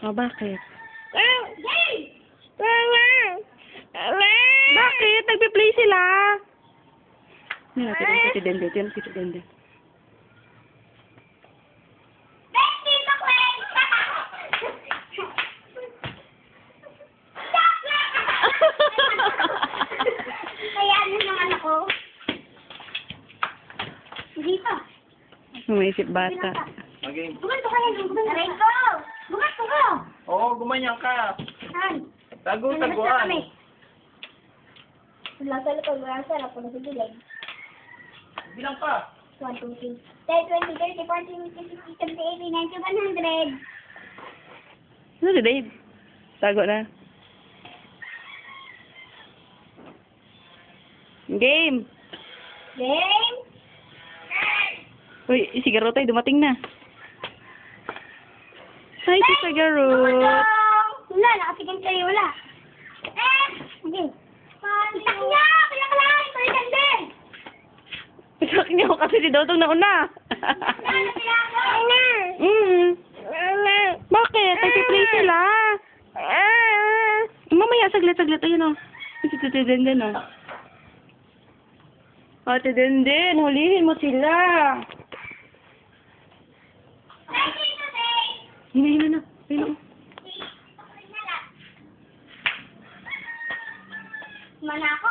O, bakit? Yay! Bakit? Nagpe-play sila. Yan natin ang si Dende. Yan si Dende. Bestie, bakweng! Kaya ano naman ako? Dito. Umisip bata. Maging. Bumanto ka yan. Aray ko! Bumanto ka! Oo, gumanyan ka. Han. Tago-taguan. Wala sa loob, wala sa loob, wala sa bilag. Bilang pa. 1, 2, 3, 10, 20, 30, 40, 50, 60, 70, 80, 90, 100. Ano si Dave? Tago na. Game! Game! Uy, si Garot ay dumating na. Hi, si Garot. Wala, nakatigil kayo, wala. Okay. Isak niya! Kaya ka lang! Ito yung din! Isak niyo kasi si Dodong nauna. Bakit? Nagpe-play sila. Mamaya, saglit. Ayun o. Si Denden o. Ate Denden, hulihin mo sila. Hina na. Ayun o. Mana ako?